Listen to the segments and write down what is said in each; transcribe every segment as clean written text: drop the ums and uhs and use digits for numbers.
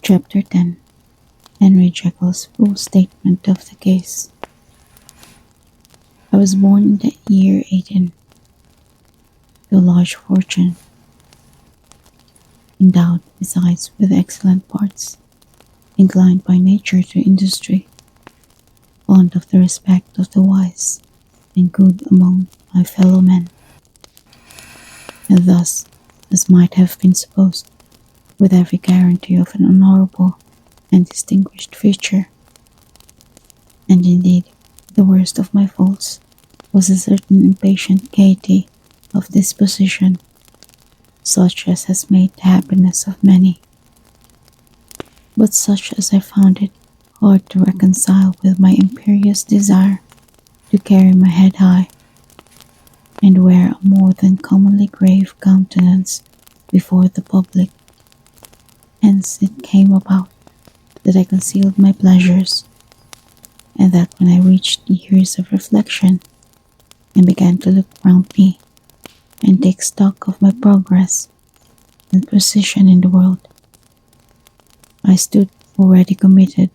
Chapter 10. Henry Jekyll's full statement of the case. I was born in the year 18, to a large fortune, endowed besides with excellent parts, inclined by nature to industry, fond of the respect of the wise, and good among my fellow men, and thus, as might have been supposed, with every guarantee of an honourable and distinguished future. And indeed, the worst of my faults was a certain impatient gaiety of disposition, such as has made the happiness of many, but such as I found it hard to reconcile with my imperious desire to carry my head high, and wear a more than commonly grave countenance before the public. Hence it came about that I concealed my pleasures, and that when I reached the years of reflection, and began to look round me, and take stock of my progress and position in the world, I stood already committed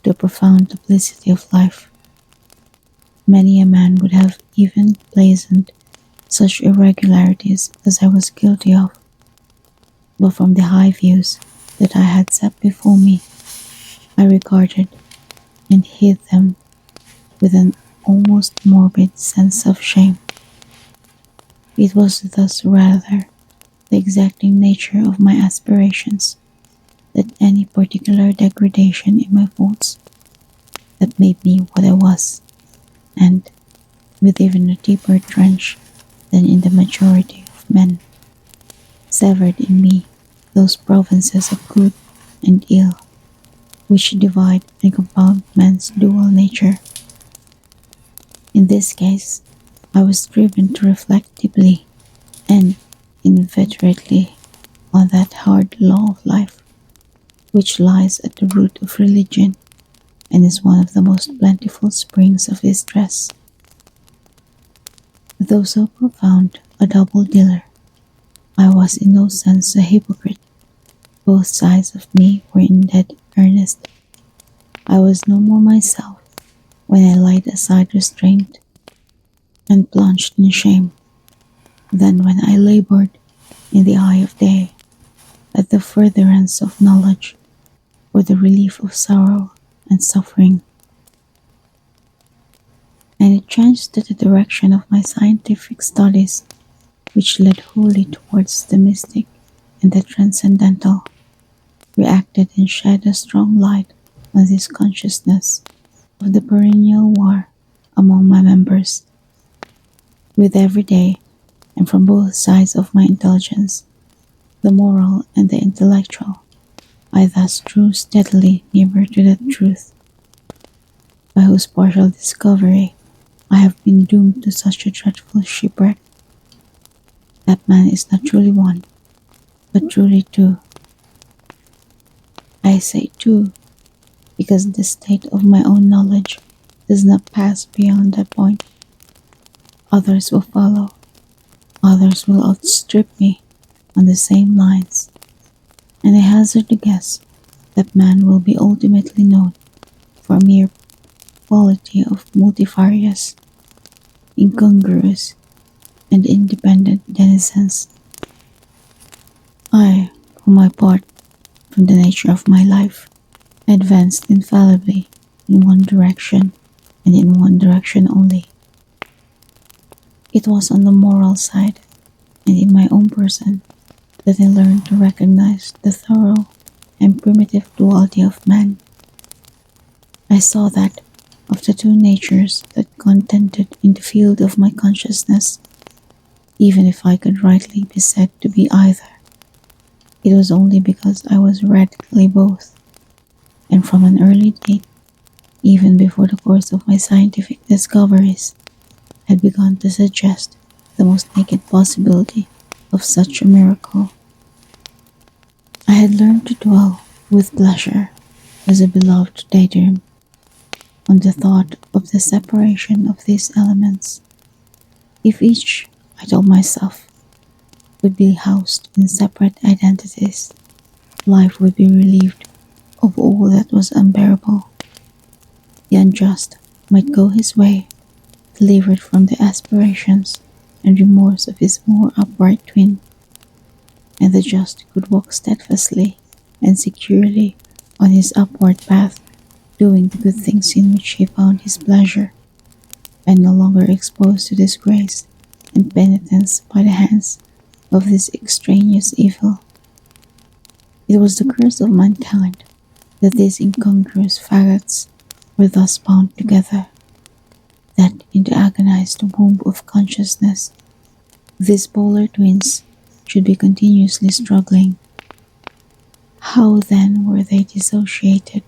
to a profound duplicity of life. Many a man would have even blazoned such irregularities as I was guilty of, but from the high views that I had set before me, I regarded and hid them with an almost morbid sense of shame. It was thus rather the exacting nature of my aspirations than any particular degradation in my faults that made me what I was, and, with even a deeper trench than in the majority of men, severed in me those provinces of good and ill which divide and compound man's dual nature. In this case, I was driven to reflect deeply and inveterately on that hard law of life which lies at the root of religion and is one of the most plentiful springs of distress. Though so profound a double-dealer, I was in no sense a hypocrite. Both sides of me were in dead earnest. I was no more myself when I laid aside restraint and plunged in shame than when I laboured in the eye of day at the furtherance of knowledge for the relief of sorrow and suffering. And it chanced that the direction of my scientific studies, which led wholly towards the mystic and the transcendental, reacted and shed a strong light on this consciousness of the perennial war among my members. With every day, and from both sides of my intelligence, the moral and the intellectual, I thus drew steadily nearer to that truth, by whose partial discovery I have been doomed to such a dreadful shipwreck, that man is not truly one, but truly two. I say two, because the state of my own knowledge does not pass beyond that point. Others will follow, others will outstrip me on the same lines, and I hazard to guess that man will be ultimately known for mere quality of multifarious, incongruous, and independent denizens. I, for my part, from the nature of my life, advanced infallibly in one direction, and in one direction only. It was on the moral side, and in my own person, that I learned to recognize the thorough and primitive duality of man. I saw that, of the two natures that contended in the field of my consciousness, even if I could rightly be said to be either, it was only because I was radically both, and from an early date, even before the course of my scientific discoveries, had begun to suggest the most naked possibility of such a miracle. I had learned to dwell with pleasure, as a beloved daydream, on the thought of the separation of these elements. If each, I told myself, would be housed in separate identities, life would be relieved of all that was unbearable. The unjust might go his way, delivered from the aspirations and remorse of his more upright twin, and the just could walk steadfastly and securely on his upward path, doing the good things in which he found his pleasure, and no longer exposed to disgrace and penitence by the hands of this extraneous evil. It was the curse of mankind that these incongruous faggots were thus bound together, that in the agonized womb of consciousness these polar twins should be continuously struggling. How then were they dissociated?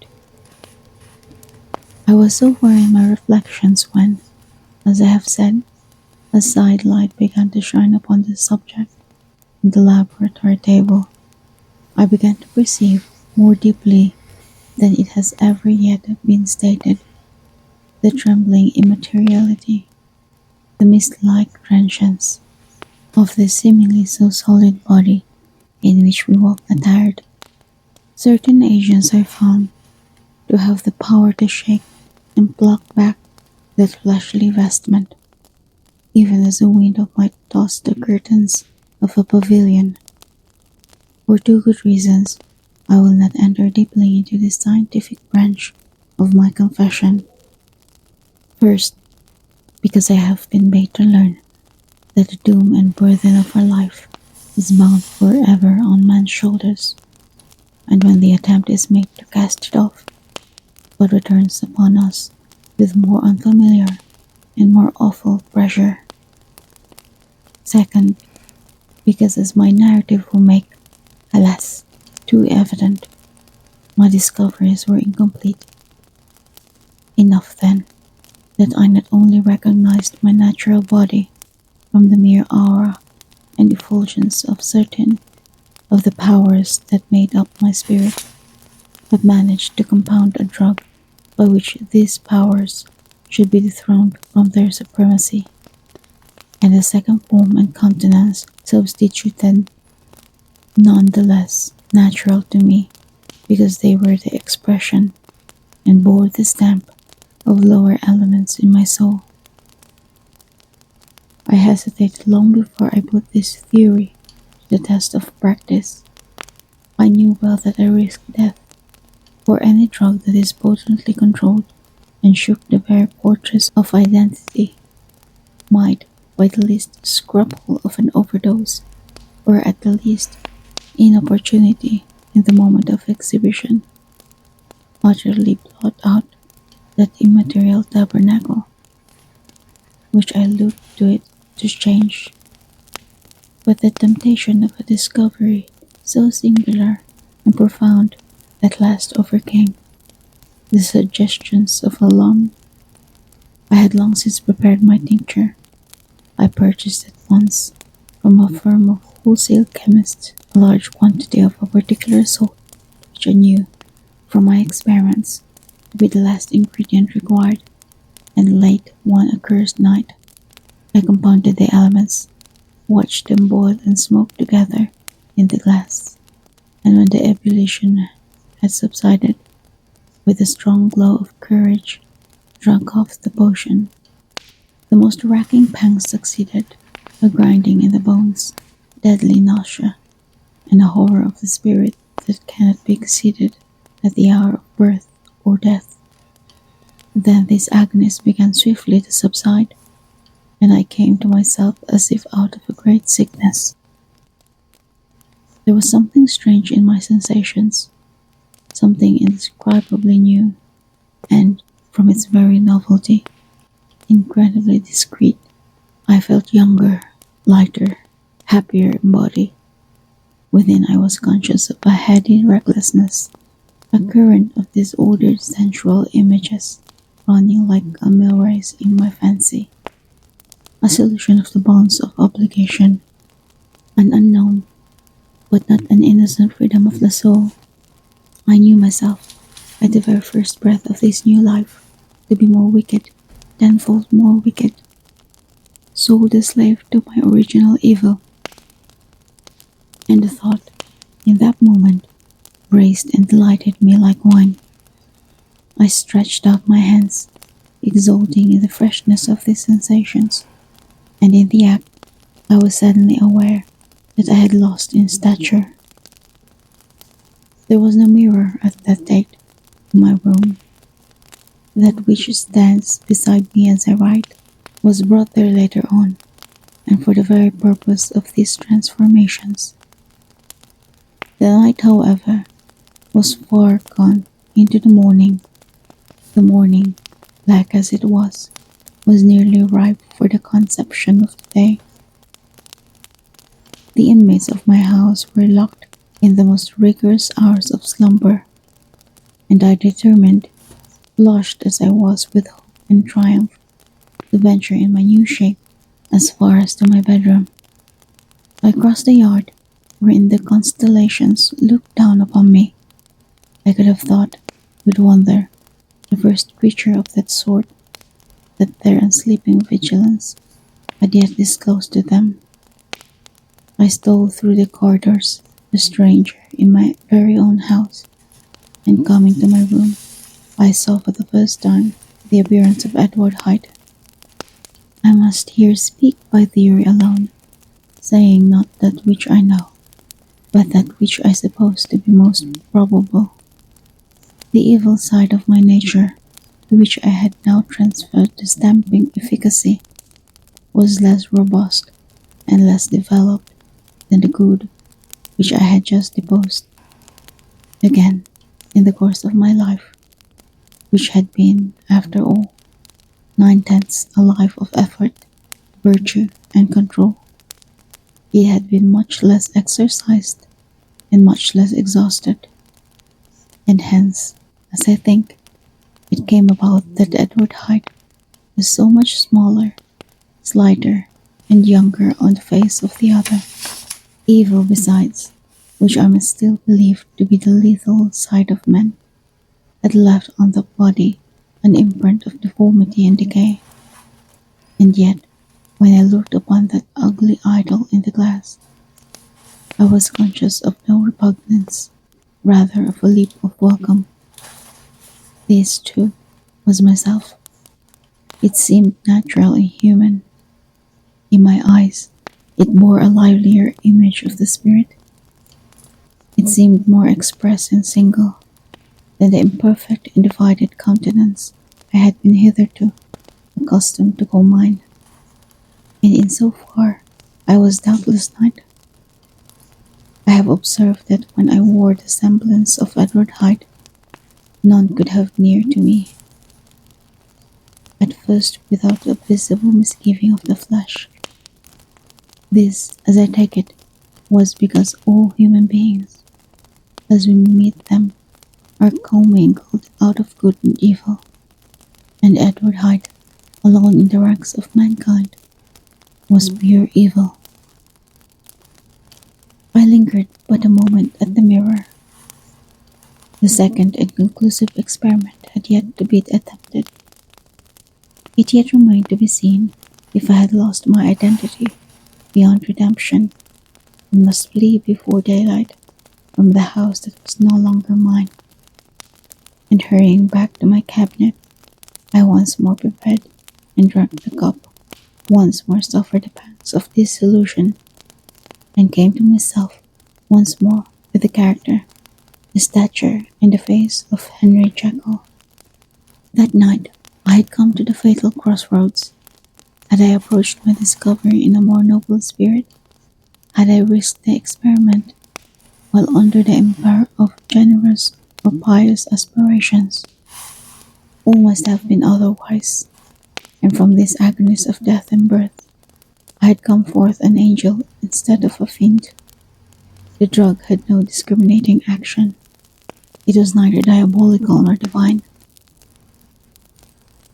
I was so far in my reflections when, as I have said, a side light began to shine upon the subject in the laboratory table. I began to perceive more deeply than it has ever yet been stated the trembling immateriality, the mist-like transience of this seemingly so solid body in which we walk attired. Certain Asians are found to have the power to shake and pluck back that fleshly vestment, even as a window might toss the curtains of a pavilion. For two good reasons, I will not enter deeply into this scientific branch of my confession. First, because I have been made to learn that the doom and burden of our life is bound forever on man's shoulders, and when the attempt is made to cast it off, what returns upon us with more unfamiliar and more awful pressure. Second, because as my narrative will make, alas, too evident, my discoveries were incomplete. Enough then that I not only recognized my natural body from the mere aura and effulgence of certain of the powers that made up my spirit, but managed to compound a drug by which these powers should be dethroned from their supremacy, and a second form and countenance substituted, none the less natural to me because they were the expression and bore the stamp of lower elements in my soul. I hesitated long before I put this theory to the test of practice. I knew well that I risked death, for any drug that is potently controlled and shook the very fortress of identity might, by the least scruple of an overdose, or at the least inopportunity in the moment of exhibition, utterly blot out that immaterial tabernacle which I looked to it to change. But the temptation of a discovery so singular and profound at last overcame the suggestions of alarm. I had long since prepared my tincture. I purchased at once from a firm of wholesale chemists a large quantity of a particular salt which I knew, from my experiments, to be the last ingredient required, and late one accursed night I compounded the elements, watched them boil and smoke together in the glass, and when the ebullition had subsided, with a strong glow of courage, drank off the potion. The most racking pangs succeeded, a grinding in the bones, deadly nausea, and a horror of the spirit that cannot be exceeded at the hour of birth or death. Then these agonies began swiftly to subside, and I came to myself as if out of a great sickness. There was something strange in my sensations, something indescribably new, and, from its very novelty, incredibly discreet. I felt younger, lighter, happier in body. Within I was conscious of a heady recklessness, a current of disordered sensual images running like a millrace in my fancy, a solution of the bonds of obligation, an unknown, but not an innocent freedom of the soul. I knew myself, at the very first breath of this new life, to be more wicked, tenfold more wicked, sold a slave to my original evil. And the thought, in that moment, braced and delighted me like wine. I stretched out my hands, exulting in the freshness of these sensations, and in the act I was suddenly aware that I had lost in stature. There was no mirror at that date in my room. That which stands beside me as I write was brought there later on, and for the very purpose of these transformations. The night, however, was far gone into the morning. The morning, black as it was nearly ripe for the conception of the day. The inmates of my house were locked in the most rigorous hours of slumber, and I determined, flushed as I was with hope and triumph, to venture in my new shape as far as to my bedroom. I crossed the yard, wherein the constellations looked down upon me. I could have thought, with wonder, the first creature of that sort that their unsleeping vigilance had yet disclosed to them. I stole through the corridors, a stranger in my very own house, and coming to my room, I saw for the first time the appearance of Edward Hyde. I must here speak by theory alone, saying not that which I know, but that which I suppose to be most probable. The evil side of my nature, to which I had now transferred the stamping efficacy, was less robust and less developed than the good which I had just deposed. Again, in the course of my life, which had been, after all, 9/10 a life of effort, virtue, and control, it had been much less exercised and much less exhausted, and hence, as I think, it came about that Edward Hyde was so much smaller, slighter, and younger on the face of the other. Evil besides, which I must still believe to be the lethal side of men, had left on the body an imprint of deformity and decay. And yet, when I looked upon that ugly idol in the glass, I was conscious of no repugnance, rather of a leap of welcome. This, too, was myself. It seemed natural and human. In my eyes, it bore a livelier image of the spirit. It seemed more express and single than the imperfect and divided countenance I had been hitherto accustomed to call mine. And in so far, I was doubtless not. I have observed that when I wore the semblance of Edward Hyde, none could have near to me. At first, without a visible misgiving of the flesh. This, as I take it, was because all human beings, as we meet them, are commingled out of good and evil, and Edward Hyde, alone in the ranks of mankind, was pure evil. I lingered but a moment at the mirror. The second and conclusive experiment had yet to be attempted. It yet remained to be seen if I had lost my identity beyond redemption, and must flee before daylight from the house that was no longer mine. And hurrying back to my cabinet, I once more prepared and drank the cup, once more suffered the pangs of disillusion, and came to myself once more with the character, the stature, and the face of Henry Jekyll. That night I had come to the fatal crossroads. Had I approached my discovery in a more noble spirit? Had I risked the experiment while under the empire of generous or pious aspirations? All must have been otherwise, and from this agonies of death and birth, I had come forth an angel instead of a fiend. The drug had no discriminating action. It was neither diabolical nor divine.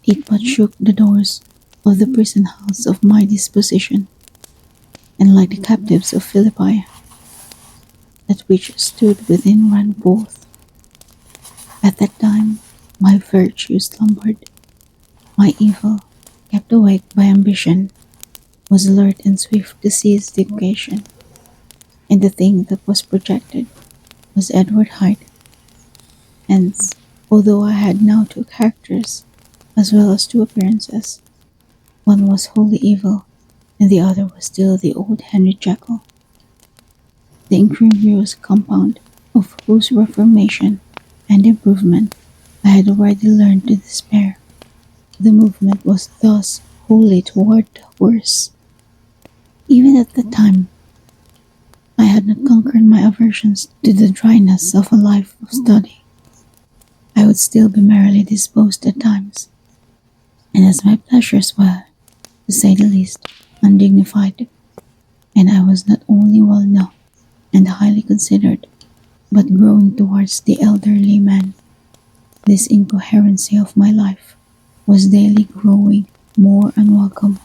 It but shook the doors of the prison house of my disposition, and like the captives of Philippi, that which stood within ran forth. At that time my virtue slumbered, my evil, kept awake by ambition, was alert and swift to seize the occasion, and the thing that was projected was Edward Hyde. Hence, although I had now two characters, as well as two appearances, one was wholly evil, and the other was still the old Henry Jekyll, the incongruous compound of whose reformation and improvement I had already learned to despair. The movement was thus wholly toward the worse. Even at the time, I had not conquered my aversions to the dryness of a life of study. I would still be merrily disposed at times, and as my pleasures were, to say the least, undignified, and I was not only well known and highly considered, but growing towards the elderly man, this incoherency of my life was daily growing more unwelcome.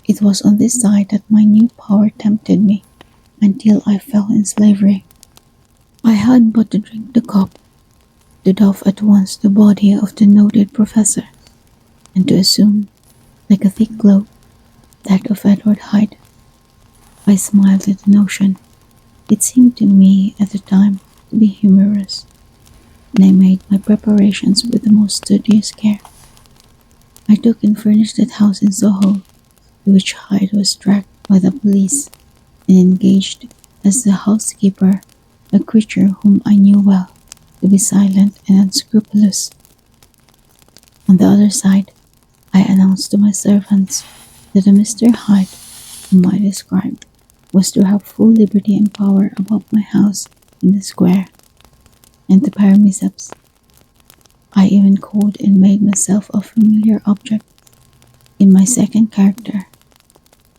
It was on this side that my new power tempted me until I fell in slavery. I had but to drink the cup, to doff at once the body of the noted professor, and to assume, like a thick cloak, that of Edward Hyde. I smiled at the notion. It seemed to me at the time to be humorous, and I made my preparations with the most studious care. I took and furnished that house in Soho, to which Hyde was tracked by the police, and engaged as the housekeeper a creature whom I knew well to be silent and unscrupulous. On the other side, I announced to my servants that a Mr. Hyde, whom I described, was to have full liberty and power about my house in the square, and to Paramiceps. I even called and made myself a familiar object. In my second character,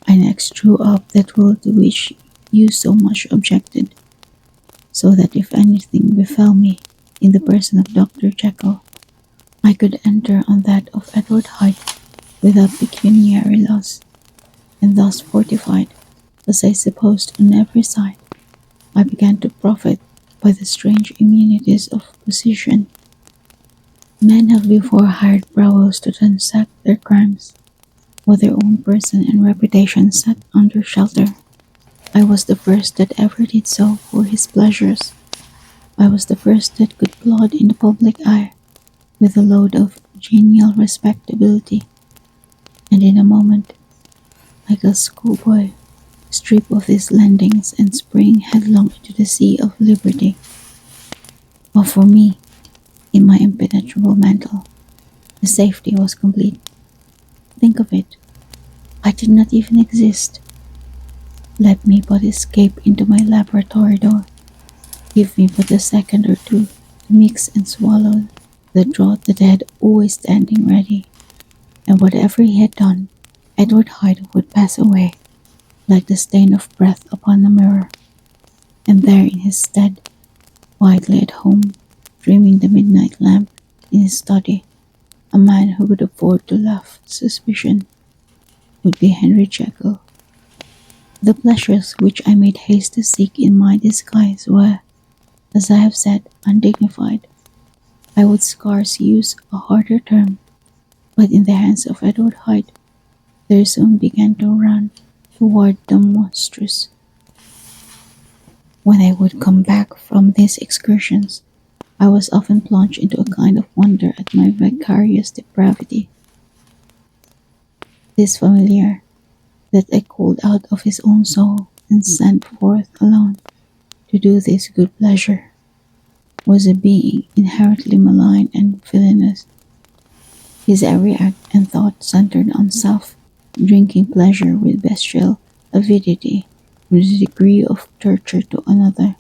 I next drew up that rule to which you so much objected, so that if anything befell me in the person of Dr. Jekyll, I could enter on that of Edward Hyde without pecuniary loss, and thus fortified, as I supposed on every side, I began to profit by the strange immunities of position. Men have before hired bravos to transact their crimes, while their own person and reputation sat under shelter. I was the first that ever did so for his pleasures. I was the first that could plod in the public eye with a load of genial respectability, and in a moment, like a schoolboy, strip off his lendings and spring headlong into the sea of liberty. While for me, in my impenetrable mantle, the safety was complete. Think of it, I did not even exist. Let me but escape into my laboratory door. Give me but a second or two to mix and swallow the draught that I had always standing ready, and whatever he had done, Edward Hyde would pass away, like the stain of breath upon a mirror, and there in his stead, quietly at home, dreaming the midnight lamp in his study, a man who could afford to laugh suspicion, would be Henry Jekyll. The pleasures which I made haste to seek in my disguise were, as I have said, undignified. I would scarce use a harder term, but in the hands of Edward Hyde, they soon began to run toward the monstrous. When I would come back from these excursions, I was often plunged into a kind of wonder at my vicarious depravity. This familiar, that I called out of his own soul and sent forth alone to do this good pleasure, was a being inherently malign and villainous. His every act and thought centered on self, drinking pleasure with bestial avidity from the degree of torture to another.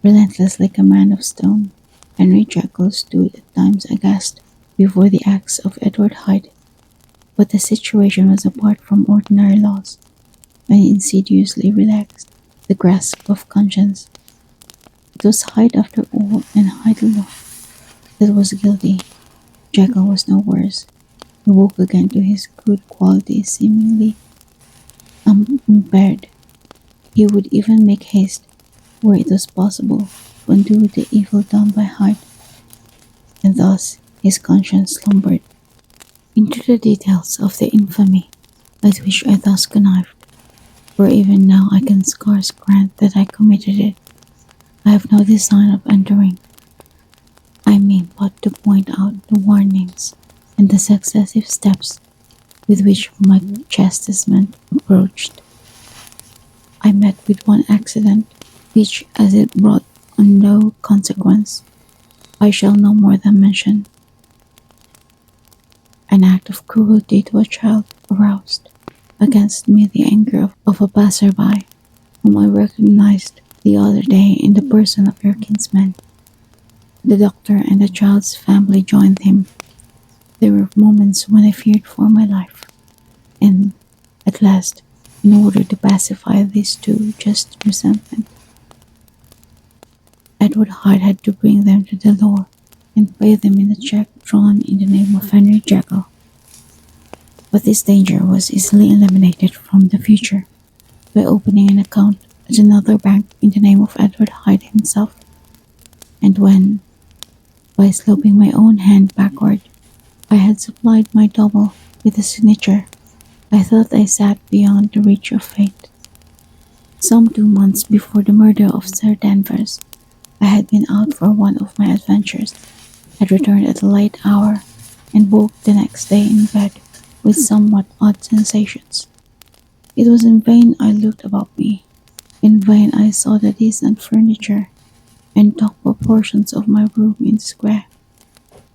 Relentless like a man of stone, Henry Jekyll stood at times aghast before the acts of Edward Hyde, but the situation was apart from ordinary laws, and insidiously relaxed the grasp of conscience. It was Hyde after all, and Hyde alone, that was guilty. Jekyll was no worse. He woke again to his good qualities seemingly unimpaired. He would even make haste, where it was possible, to undo the evil done by Hyde, and thus his conscience slumbered. Into the details of the infamy at which I thus connived, for even now I can scarce grant that I committed it. I have no design of entering. I mean but to point out the warnings and the successive steps with which my chastisement approached. I met with one accident, which, as it brought on no consequence, I shall no more than mention. An act of cruelty to a child aroused against me the anger of a passer-by whom I recognized the other day in the person of your kinsman. The doctor and the child's family joined him. There were moments when I feared for my life, and at last, in order to pacify this too just resentment, Edward Hyde had to bring them to the door and pay them in a check drawn in the name of Henry Jekyll. But this danger was easily eliminated from the future by opening an account at another bank in the name of Edward Hyde himself, and when, by sloping my own hand backward, I had supplied my double with a signature, I thought I sat beyond the reach of fate. Some 2 months before the murder of Sir Danvers, I had been out for one of my adventures, had returned at a late hour, and woke the next day in bed with somewhat odd sensations. It was in vain I looked about me, in vain I saw the decent furniture and top proportions of my room in the square,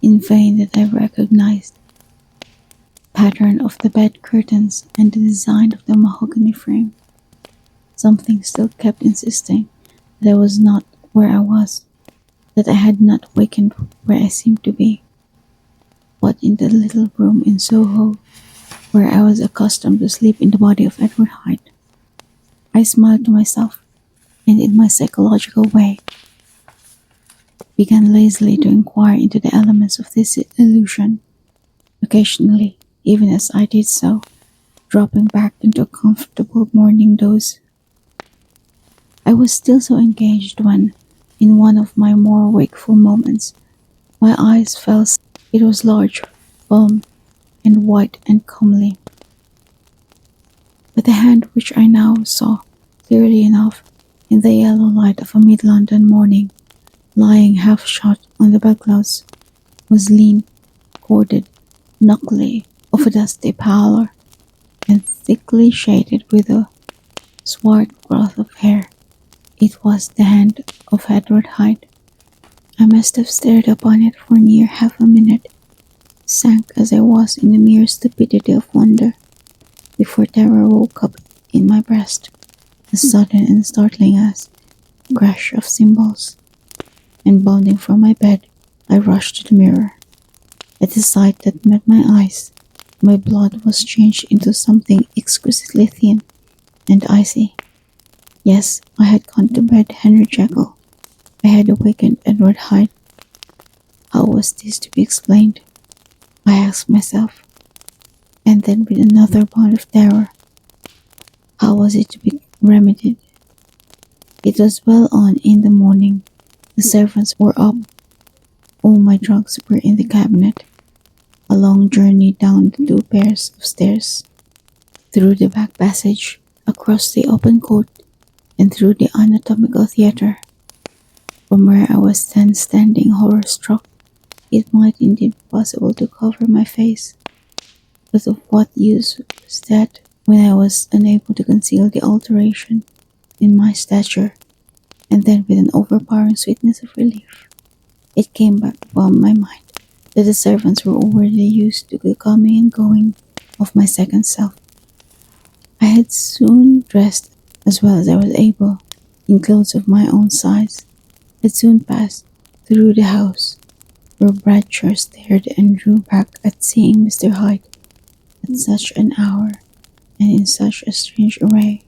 in vain that I recognized the pattern of the bed curtains and the design of the mahogany frame. Something still kept insisting that I was not where I was, that I had not wakened where I seemed to be, but in the little room in Soho where I was accustomed to sleep in the body of Edward Hyde. I smiled to myself, and in my psychological way, began lazily to inquire into the elements of this illusion, occasionally, even as I did so, dropping back into a comfortable morning doze. I was still so engaged when, in one of my more wakeful moments, my eyes fell. It was large, firm, and white and comely. But the hand which I now saw clearly enough in the yellow light of a mid-London morning, lying half shut on the bedclothes, was lean, corded, knuckly, of a dusty pallor, and thickly shaded with a swart growth of hair. It was the hand of Edward Hyde. I must have stared upon it for near half a minute, sank as I was in the mere stupidity of wonder, before terror woke up in my breast, as sudden and startling as a crash of cymbals, and bounding from my bed, I rushed to the mirror. At the sight that met my eyes, my blood was changed into something exquisitely thin and icy. Yes, I had gone to bed Henry Jekyll. I had awakened Edward Hyde. How was this to be explained? I asked myself, and then with another bound of terror, how was it to be remedied? It was well on in the morning. The servants were up. All my drugs were in the cabinet. A long journey down the 2 pairs of stairs, through the back passage, across the open court, and through the anatomical theatre. From where I was then standing horror-struck, it might indeed be possible to cover my face, but of what use was that when I was unable to conceal the alteration in my stature? And then with an overpowering sweetness of relief, it came back upon my mind that the servants were already used to the coming and going of my second self. I had soon dressed as well as I was able, in clothes of my own size, had soon passed through the house, where Bradshaw stared and drew back at seeing Mr. Hyde at such an hour and in such a strange array,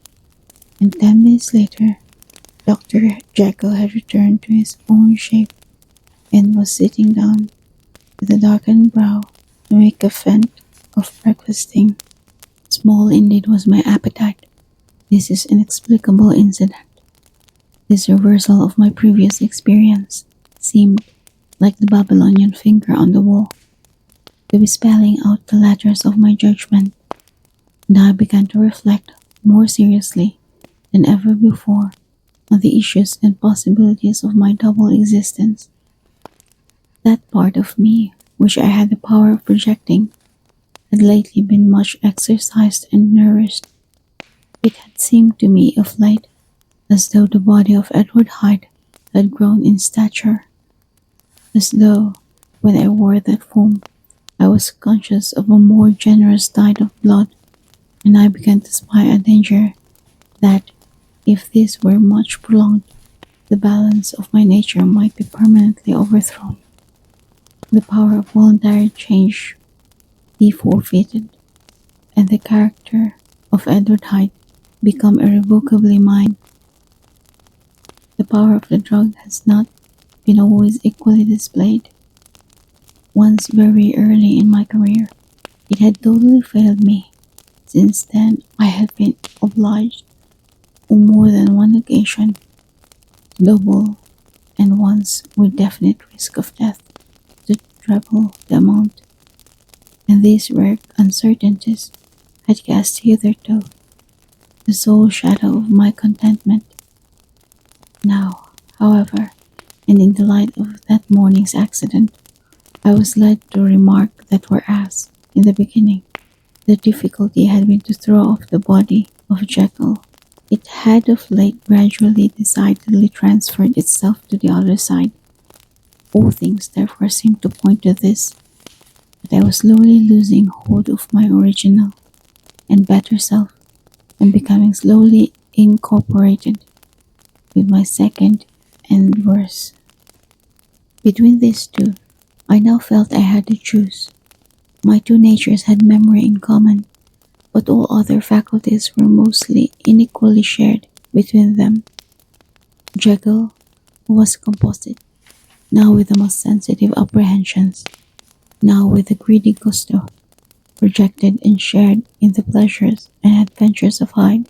and 10 minutes later, Dr. Jekyll had returned to his own shape and was sitting down with a darkened brow to make a feint of breakfasting. Small indeed was my appetite. This is inexplicable incident. This reversal of my previous experience seemed, like the Babylonian finger on the wall, to be spelling out the letters of my judgment, and I began to reflect more seriously than ever before on the issues and possibilities of my double existence. That part of me, which I had the power of projecting, had lately been much exercised and nourished. It had seemed to me of late as though the body of Edward Hyde had grown in stature, as though, when I wore that form, I was conscious of a more generous tide of blood, and I began to spy a danger that, if this were much prolonged, the balance of my nature might be permanently overthrown, the power of voluntary change be forfeited, and the character of Edward Hyde become irrevocably mine. The power of the drug has not been always equally displayed. Once very early in my career, it had totally failed me. Since then, I had been obliged, on more than one occasion, to double, and once with definite risk of death, to treble the amount. And these rare uncertainties had cast hitherto the sole shadow of my contentment. Now, however, and in the light of that morning's accident, I was led to remark that whereas, in the beginning, the difficulty had been to throw off the body of Jekyll, it had of late gradually decidedly transferred itself to the other side. All things therefore seemed to point to this, that I was slowly losing hold of my original and better self, and becoming slowly incorporated with my second and worse. Between these two, I now felt I had to choose. My two natures had memory in common, but all other faculties were mostly unequally shared between them. Jekyll, who was composite, now with the most sensitive apprehensions, now with the greedy gusto, projected and shared in the pleasures and adventures of Hyde.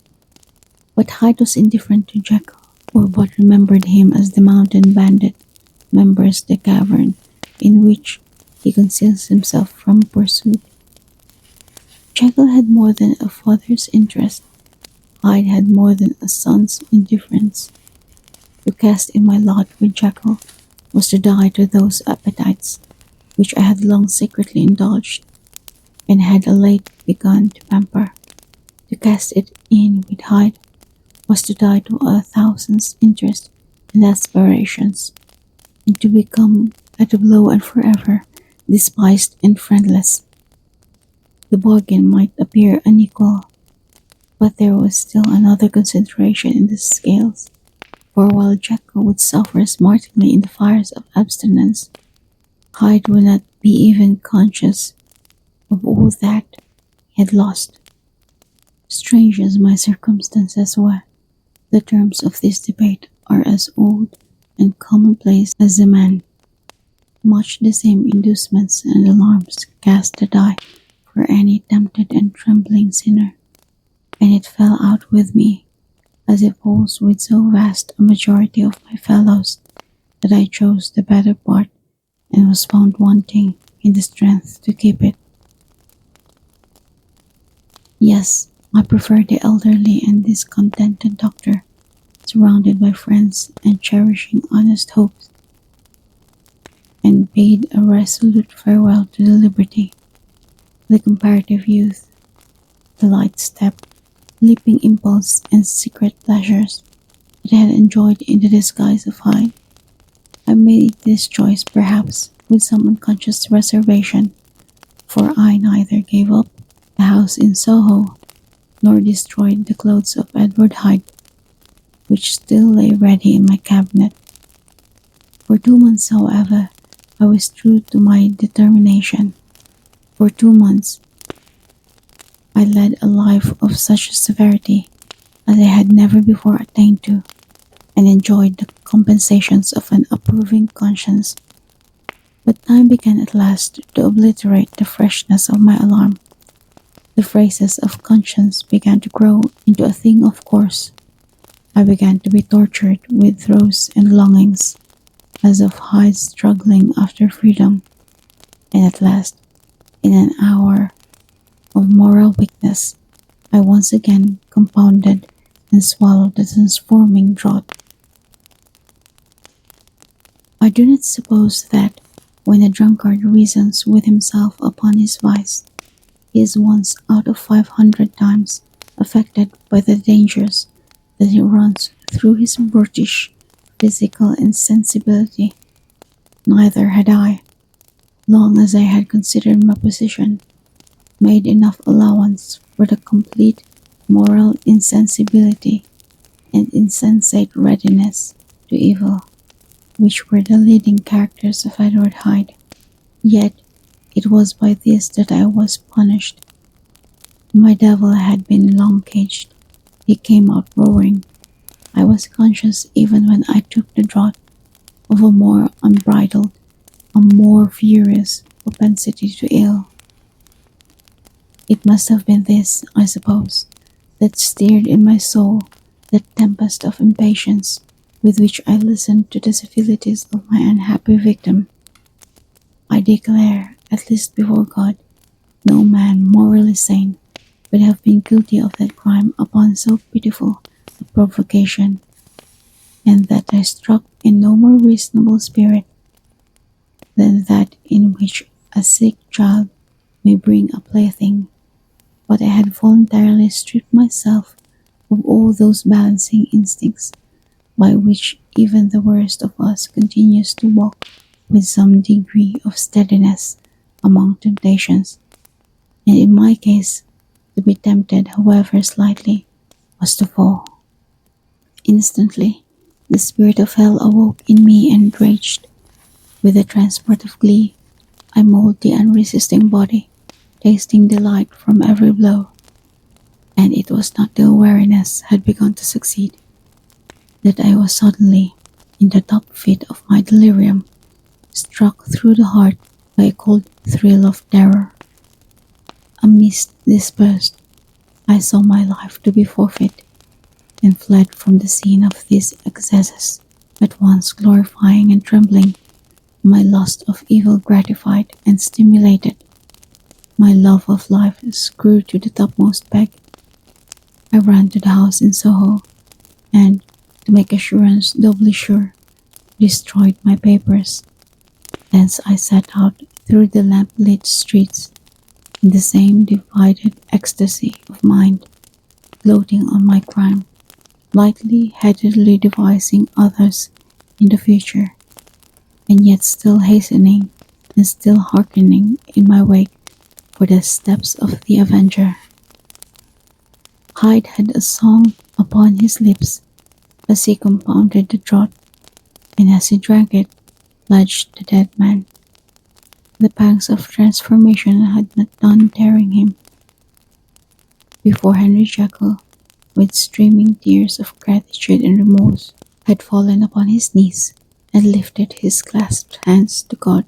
But Hyde was indifferent to Jekyll, or but remembered him as the mountain bandit members the cavern in which he conceals himself from pursuit. Jekyll had more than a father's interest. Hyde had more than a son's indifference. To cast in my lot with Jekyll was to die to those appetites which I had long secretly indulged, and had late begun to pamper. To cast it in with Hyde was to die to a thousand's interests and aspirations, and to become, at a blow and forever, despised and friendless. The bargain might appear unequal, but there was still another consideration in the scales, for while Jekyll would suffer smartingly in the fires of abstinence, Hyde would not be even conscious of all that he had lost. Strange as my circumstances were, the terms of this debate are as old and commonplace as the man. Much the same inducements and alarms cast the die for any tempted and trembling sinner, and it fell out with me, as it falls with so vast a majority of my fellows, that I chose the better part, and was found wanting in the strength to keep it. Yes, I prefer the elderly and discontented doctor, surrounded by friends and cherishing honest hopes, and bade a resolute farewell to the liberty, the comparative youth, the light step, leaping impulse, and secret pleasures that I had enjoyed in the disguise of Hyde. I made this choice perhaps with some unconscious reservation, for I neither gave up the house in Soho nor destroyed the clothes of Edward Hyde, which still lay ready in my cabinet. For 2 months, however, I was true to my determination. For 2 months, I led a life of such severity as I had never before attained to, and enjoyed the compensations of an approving conscience. But time began at last to obliterate the freshness of my alarm. The phrases of conscience began to grow into a thing of course. I began to be tortured with throes and longings, as of Hyde struggling after freedom, and at last, in an hour of moral weakness, I once again compounded and swallowed the transforming draught I do not suppose that when a drunkard reasons with himself upon his vice, he is once out of 500 times affected by the dangers that he runs through his brutish physical insensibility. Neither had I, long as I had considered my position, made enough allowance for the complete moral insensibility and insensate readiness to evil, which were the leading characters of Edward Hyde. Yet it was by this that I was punished. My devil had been long caged. He came out roaring. I was conscious even when I took the draught of a more unbridled, a more furious propensity to ill. It must have been this, I suppose, that stirred in my soul that tempest of impatience with which I listened to the civilities of my unhappy victim. I declare, at least before God, no man morally sane would have been guilty of that crime upon so pitiful a provocation, and that I struck in no more reasonable spirit than that in which a sick child may bring a plaything. But I had voluntarily stripped myself of all those balancing instincts by which even the worst of us continues to walk with some degree of steadiness among temptations, and in my case, to be tempted, however slightly, was to fall. Instantly, the spirit of hell awoke in me and raged. With a transport of glee, I molded the unresisting body, tasting delight from every blow. And it was not till weariness had begun to succeed that I was suddenly, in the top fit of my delirium, struck through the heart by a cold thrill of terror. A mist dispersed. I saw my life to be forfeit, and fled from the scene of these excesses, at once glorifying and trembling, my lust of evil gratified and stimulated, my love of life screwed to the topmost peg. I ran to the house in Soho, and, to make assurance doubly sure, destroyed my papers. Thence I set out through the lamp-lit streets, in the same divided ecstasy of mind, gloating on my crime, lightly-headedly devising others in the future, and yet still hastening and still hearkening in my wake for the steps of the avenger. Hyde had a song upon his lips as he compounded the draught, and as he drank it, pledged the dead man. The pangs of transformation had not done tearing him. Before Henry Jekyll, with streaming tears of gratitude and remorse, had fallen upon his knees and lifted his clasped hands to God,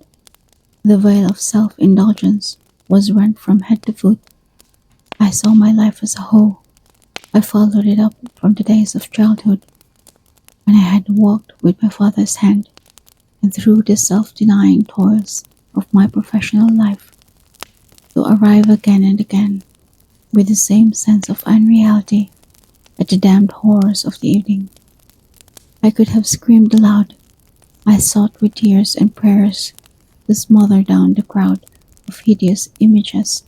the veil of self-indulgence was rent from head to foot. I saw my life as a whole. I followed it up from the days of childhood, when I had walked with my father's hand, and through the self-denying toils of my professional life, to arrive again and again, with the same sense of unreality, at the damned horrors of the evening. I could have screamed aloud. I sought with tears and prayers to smother down the crowd of hideous images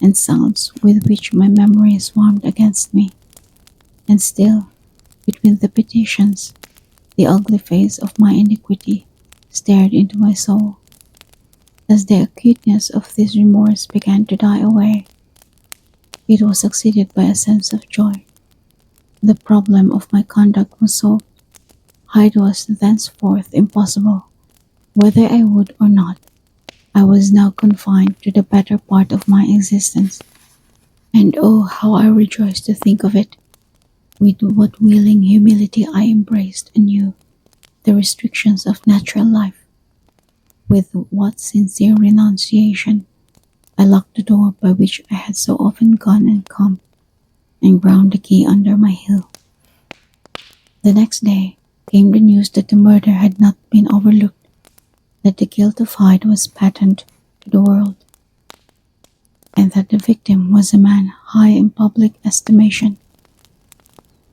and sounds with which my memory swarmed against me. And still, between the petitions, the ugly face of my iniquity stared into my soul. As the acuteness of this remorse began to die away, it was succeeded by a sense of joy. The problem of my conduct was solved. Hyde was thenceforth impossible. Whether I would or not, I was now confined to the better part of my existence. And oh, how I rejoiced to think of it! With what willing humility I embraced anew the restrictions of natural life. With what sincere renunciation I locked the door by which I had so often gone and come, and ground the key under my heel. The next day came the news that the murder had not been overlooked, that the guilt of Hyde was patent to the world, and that the victim was a man high in public estimation.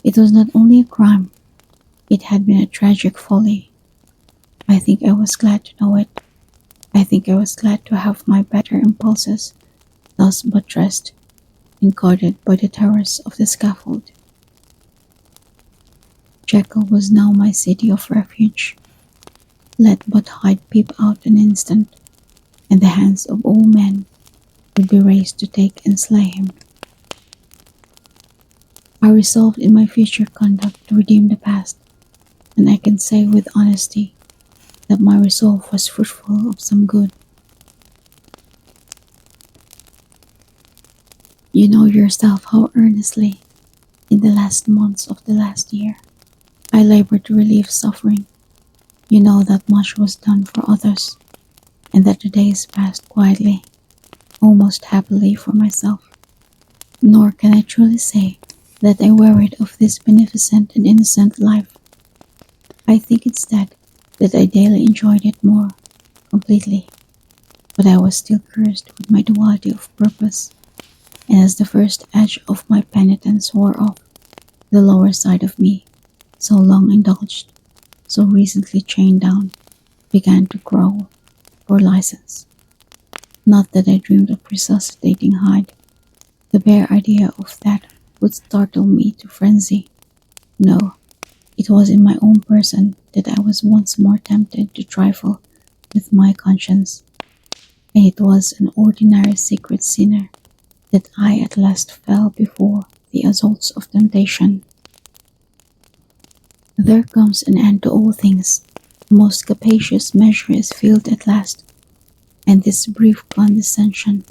It was not only a crime, it had been a tragic folly. I think I was glad to know it. I think I was glad to have my better impulses thus buttressed and guarded by the terrors of the scaffold. Jekyll was now my city of refuge. Let but Hyde peep out an instant, and the hands of all men would be raised to take and slay him. I resolved in my future conduct to redeem the past, and I can say with honesty that my resolve was fruitful of some good. You know yourself how earnestly, in the last months of the last year, I labored to relieve suffering. You know that much was done for others, and that the days passed quietly, almost happily for myself. Nor can I truly say that I wearied of this beneficent and innocent life. I think instead that I daily enjoyed it more completely, but I was still cursed with my duality of purpose, and as the first edge of my penitence wore off, the lower side of me, so long indulged, so recently chained down, began to grow for license. Not that I dreamed of resuscitating Hyde. The bare idea of that would startle me to frenzy. No, it was in my own person that I was once more tempted to trifle with my conscience, and it was an ordinary secret sinner that I at last fell before the assaults of temptation. There comes an end to all things. The most capacious measure is filled at last, and this brief condescension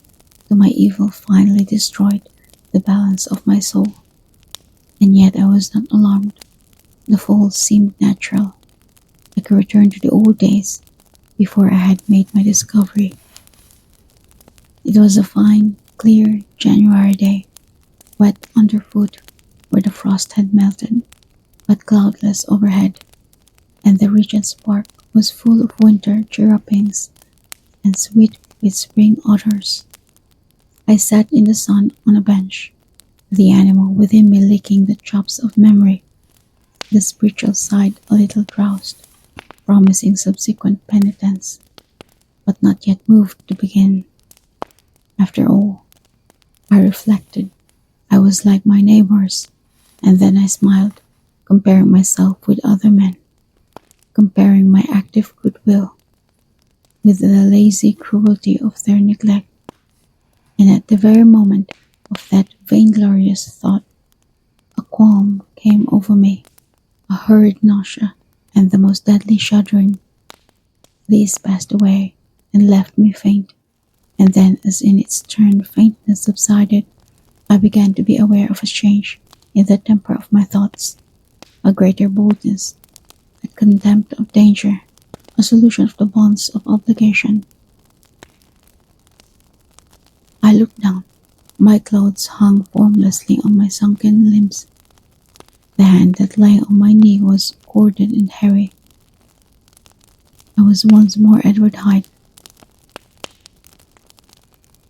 to my evil finally destroyed the balance of my soul. And yet I was not alarmed. The fall seemed natural. I could return to the old days before I had made my discovery. It was a fine, clear January day, wet underfoot where the frost had melted, but cloudless overhead, and the regent's park was full of winter chirrupings and sweet with spring odors. I sat in the sun on a bench, the animal within me licking the chops of memory, the spiritual side a little drowsed, promising subsequent penitence, but not yet moved to begin. After all, I reflected, I was like my neighbors, and then I smiled, comparing myself with other men, comparing my active goodwill with the lazy cruelty of their neglect, and at the very moment of that vainglorious thought, a qualm came over me, a hurried nausea, and the most deadly shuddering. These passed away and left me faint, and then as in its turn faintness subsided, I began to be aware of a change in the temper of my thoughts, a greater boldness, a contempt of danger, a solution of the bonds of obligation. I looked down. My clothes hung formlessly on my sunken limbs. The hand that lay on my knee was corded and hairy. I was once more Edward Hyde.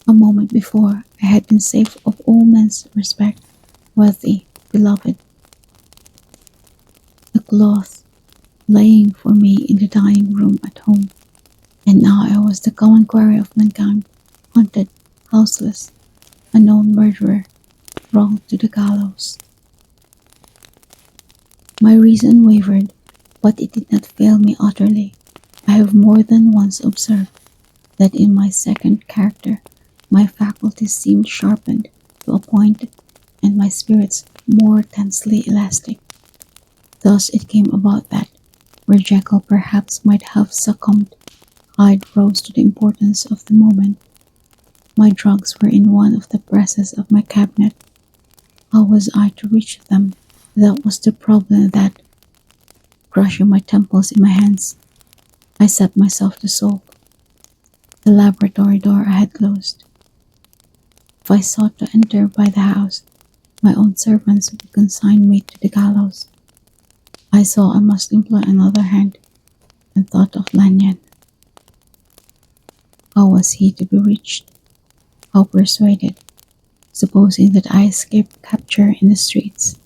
A moment before, I had been safe of all men's respect, wealthy, beloved. The cloth laying for me in the dining room at home, and now I was the common quarry of mankind, haunted, houseless, a known murderer, wronged to the gallows. My reason wavered, but it did not fail me utterly. I have more than once observed that in my second character my faculties seemed sharpened to a point, and my spirits more tensely elastic. Thus it came about that, where Jekyll perhaps might have succumbed, Hyde rose to the importance of the moment. My drugs were in one of the presses of my cabinet. How was I to reach them? That was the problem that, crushing my temples in my hands, I set myself to solve. The laboratory door I had closed. If I sought to enter by the house, my own servants would consign me to the gallows. I saw I must employ another hand, and thought of Lanyon. How was he to be reached? How persuaded, supposing that I escaped capture in the streets?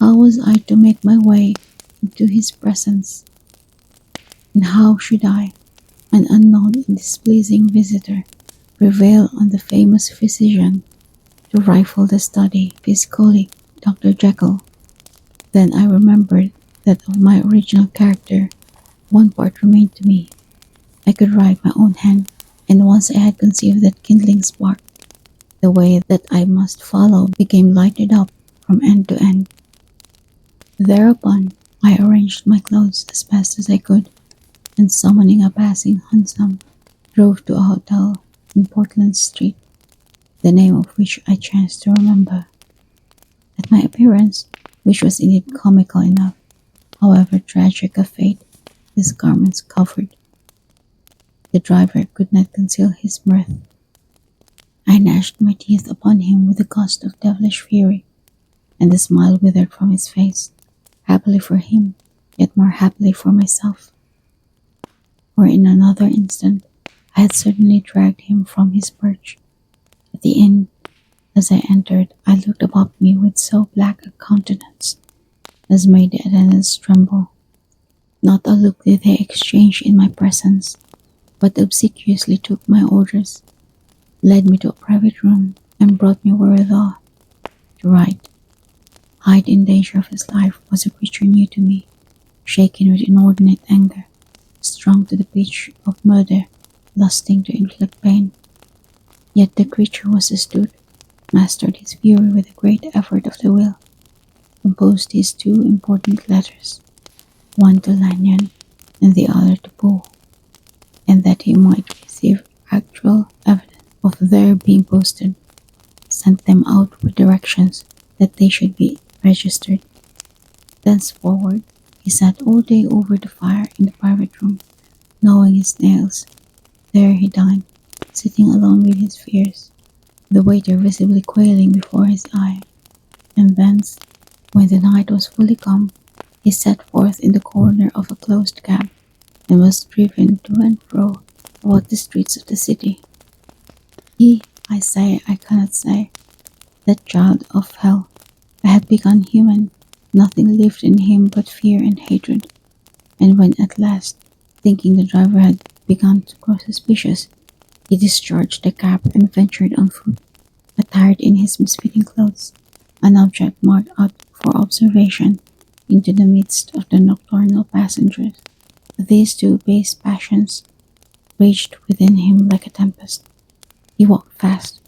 How was I to make my way into his presence? And how should I, an unknown and displeasing visitor, prevail on the famous physician to rifle the study of his colleague, Dr. Jekyll? Then I remembered that of my original character, one part remained to me. I could write my own hand, and once I had conceived that kindling spark, the way that I must follow became lighted up from end to end. Thereupon, I arranged my clothes as best as I could, and summoning a passing hansom, drove to a hotel in Portland Street, the name of which I chanced to remember. At my appearance, which was indeed comical enough, however tragic of fate, his garments covered, the driver could not conceal his mirth. I gnashed my teeth upon him with a gust of devilish fury, and the smile withered from his face, happily for him, yet more happily for myself. For in another instant I had certainly dragged him from his perch. At the inn, as I entered, I looked about me with so black a countenance as made the attendants tremble. Not a look did they exchange in my presence, but obsequiously took my orders, led me to a private room, and brought me wherewithal to write. Hyde, in danger of his life, was a creature new to me, shaken with inordinate anger, strung to the pitch of murder, lusting to inflict pain. Yet the creature was astute, mastered his fury with a great effort of the will, composed his two important letters, one to Lanyon and the other to Poe, and that he might receive actual evidence of their being posted, sent them out with directions that they should be registered. Thenceforward, he sat all day over the fire in the private room, gnawing his nails. There he dined, sitting alone with his fears, the waiter visibly quailing before his eye. And thence, when the night was fully come, he set forth in the corner of a closed cab, and was driven to and fro about the streets of the city. He, I say, I cannot say, that child of hell, I had begun human, nothing lived in him but fear and hatred, and when at last, thinking the driver had begun to grow suspicious, he discharged the cab and ventured on foot, attired in his misfitting clothes, an object marked out for observation, into the midst of the nocturnal passengers. These two base passions raged within him like a tempest. He walked fast,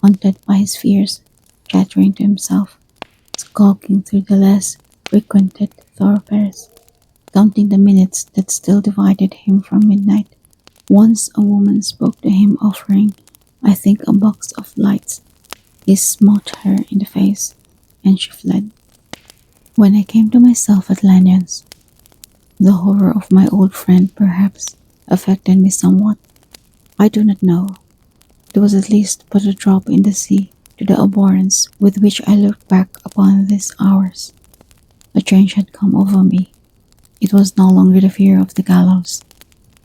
haunted by his fears, chattering to himself, skulking through the less frequented thoroughfares, counting the minutes that still divided him from midnight. Once a woman spoke to him, offering, I think, a box of lights. He smote her in the face, and she fled. When I came to myself at Lanyon's, the horror of my old friend perhaps affected me somewhat. I do not know. It was at least but a drop in the sea to the abhorrence with which I looked back upon these hours. A change had come over me. It was no longer the fear of the gallows.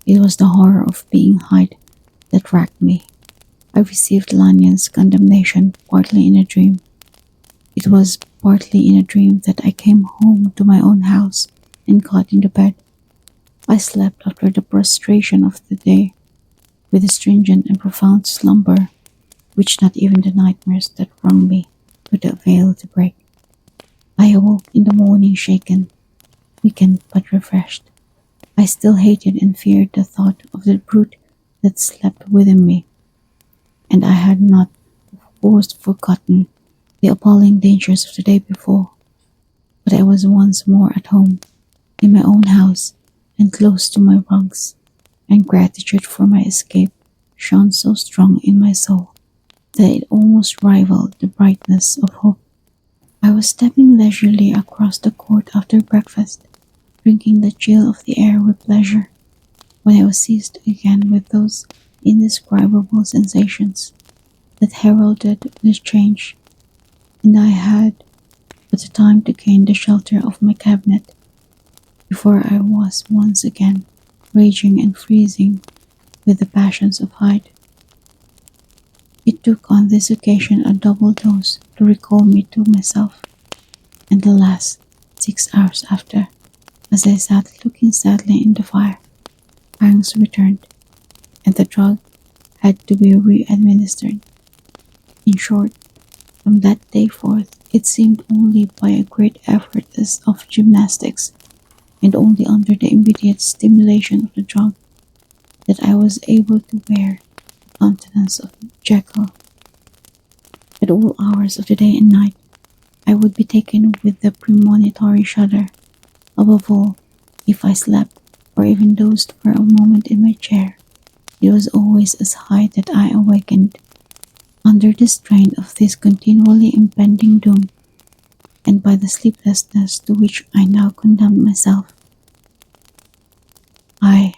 It was the horror of being Hyde that racked me. I received Lanyon's condemnation partly in a dream. It was partly in a dream that I came home to my own house and got into bed. I slept after the prostration of the day, with a stringent and profound slumber, which not even the nightmares that wrung me could avail to break. I awoke in the morning shaken, weakened but refreshed. I still hated and feared the thought of the brute that slept within me, and I had not, of course, forgotten the appalling dangers of the day before. But I was once more at home, in my own house, and close to my rugs, and gratitude for my escape shone so strong in my soul that it almost rivaled the brightness of hope. I was stepping leisurely across the court after breakfast, drinking the chill of the air with pleasure, when I was seized again with those indescribable sensations that heralded the change, and I had but the time to gain the shelter of my cabinet before I was once again raging and freezing with the passions of Hyde. It took on this occasion a double dose to recall me to myself, and the last 6 hours after, as I sat looking sadly in the fire, Pangs returned, and the drug had to be re-administered. In short, from that day forth, it seemed only by a great effort as of gymnastics, and only under the immediate stimulation of the drug, that I was able to wear the countenance of Jekyll. At all hours of the day and night, I would be taken with the premonitory shudder. Above all, if I slept, or even dozed for a moment in my chair, it was always as Hyde that I awakened, under the strain of this continually impending doom, and by the sleeplessness to which I now condemned myself. I,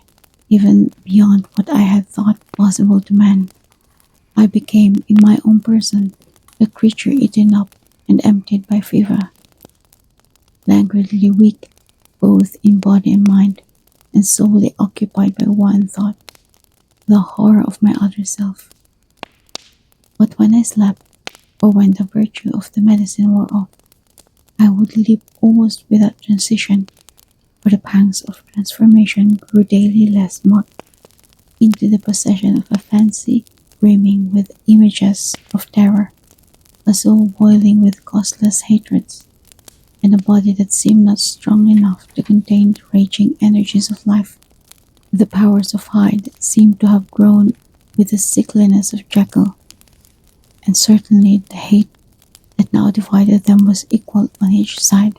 even beyond what I had thought possible to man, I became, in my own person, a creature eaten up and emptied by fever, languidly weak, both in body and mind, and solely occupied by one thought, the horror of my other self. But when I slept, or when the virtue of the medicine wore off, I would leap almost without transition, for the pangs of transformation grew daily less marked, into the possession of a fancy brimming with images of terror, a soul boiling with causeless hatreds, and a body that seemed not strong enough to contain the raging energies of life. The powers of Hyde seemed to have grown with the sickliness of Jekyll, and certainly the hate that now divided them was equal on each side.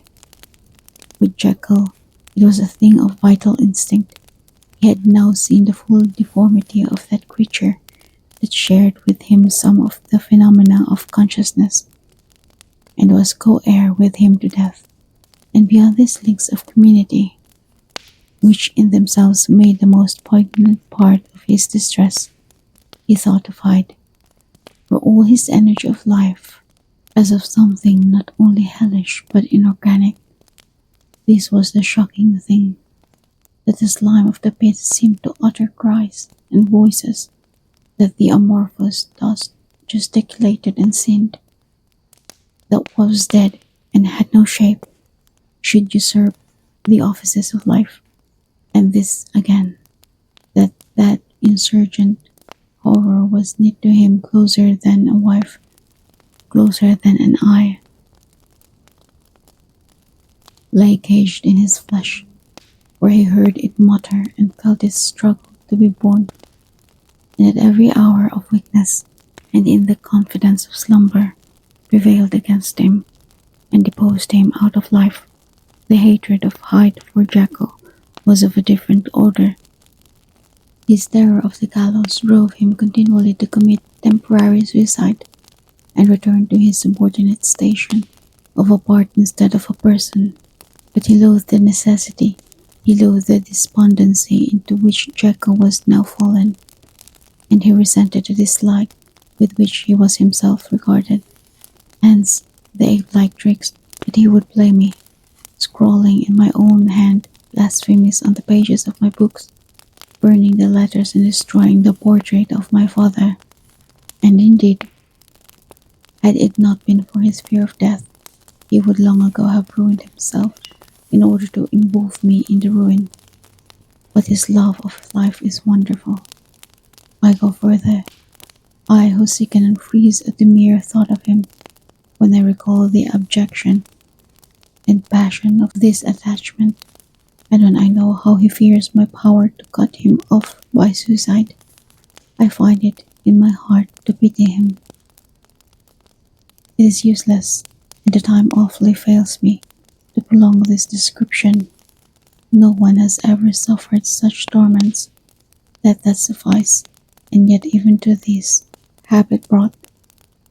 With Jekyll, it was a thing of vital instinct. He had now seen the full deformity of that creature that shared with him some of the phenomena of consciousness, and was co-heir with him to death. And beyond these links of community, which in themselves made the most poignant part of his distress, he thought of Hyde, for all his energy of life, as of something not only hellish but inorganic. This was the shocking thing, that the slime of the pit seemed to utter cries and voices, that the amorphous dust gesticulated and sinned, that what was dead and had no shape should usurp the offices of life, and this again, that insurgent horror was knit to him closer than a wife, closer than an eye, lay caged in his flesh, where he heard it mutter and felt it struggle to be born, and at every hour of weakness and in the confidence of slumber prevailed against him and deposed him out of life. The hatred of Hyde for Jekyll was of a different order. His terror of the gallows drove him continually to commit temporary suicide and return to his subordinate station of a part instead of a person. But he loathed the necessity, he loathed the despondency into which Jekyll was now fallen, and he resented the dislike with which he was himself regarded. Hence the ape-like tricks that he would play me, scrawling in my own hand blasphemies on the pages of my books, burning the letters and destroying the portrait of my father. And indeed, had it not been for his fear of death, he would long ago have ruined himself in order to involve me in the ruin. But his love of life is wonderful. I go further. I who sicken and freeze at the mere thought of him, when I recall the abjection and passion of this attachment, and when I know how he fears my power to cut him off by suicide, I find it in my heart to pity him. It is useless, and the time awfully fails me to prolong this description. No one has ever suffered such torments. Let that suffice, and yet even to this, habit brought,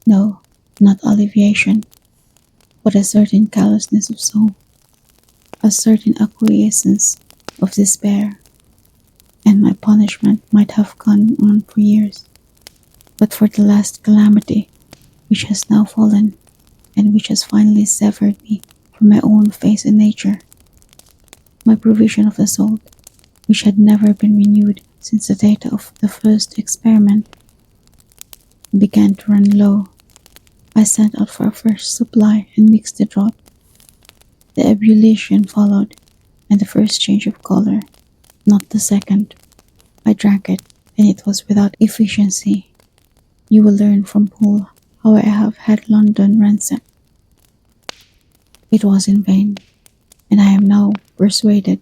no, not alleviation, but a certain callousness of soul, a certain acquiescence of despair, and my punishment might have gone on for years, but for the last calamity which has now fallen, and which has finally severed me from my own face and nature. My provision of the salt, which had never been renewed since the date of the first experiment, began to run low. I sent out for a fresh supply and mixed the draught. The ebullition followed, and the first change of color, not the second. I drank it, and it was without efficiency. You will learn from Poole how I have had London ransacked. It was in vain, and I am now persuaded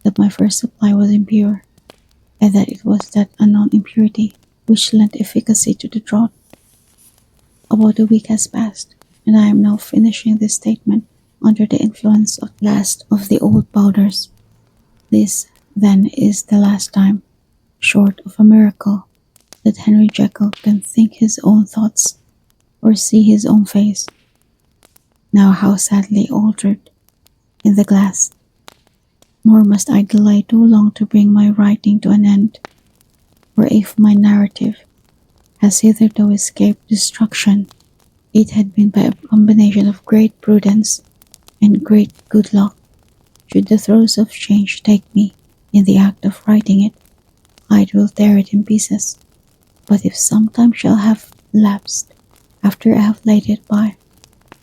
that my first supply was impure, and that it was that unknown impurity which lent efficacy to the draught. About a week has passed, and I am now finishing this statement under the influence of the last of the old powders. This, then, is the last time, short of a miracle, that Henry Jekyll can think his own thoughts or see his own face, now how sadly altered in the glass. Nor must I delay too long to bring my writing to an end, for if my narrative has hitherto escaped destruction, it had been by a combination of great prudence and great good luck. Should the throes of change take me in the act of writing it, Hyde will tear it in pieces. But if some time shall have lapsed after I have laid it by,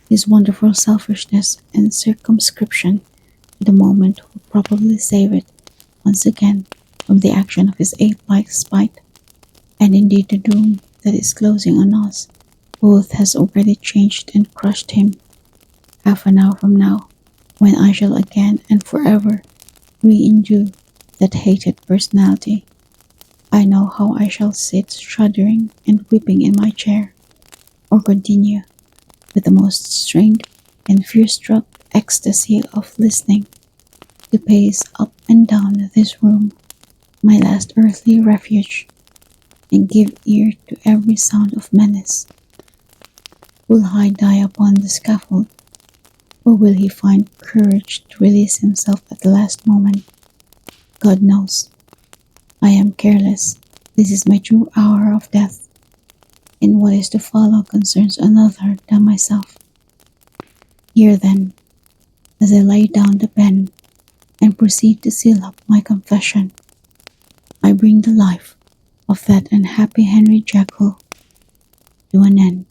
his wonderful selfishness and circumscription to the moment will probably save it once again from the action of his ape-like spite. And indeed the doom that is closing on us both has already changed and crushed him. Half an hour from now, when I shall again and forever re-indue that hated personality, I know how I shall sit shuddering and weeping in my chair, or continue, with the most strained and fear-struck ecstasy of listening, to pace up and down this room, my last earthly refuge, and give ear to every sound of menace. Will Hyde die upon the scaffold, or will he find courage to release himself at the last moment? God knows. I am careless. This is my true hour of death, and what is to follow concerns another than myself. Here then, as I lay down the pen and proceed to seal up my confession, I bring the life of that unhappy Henry Jekyll to an end.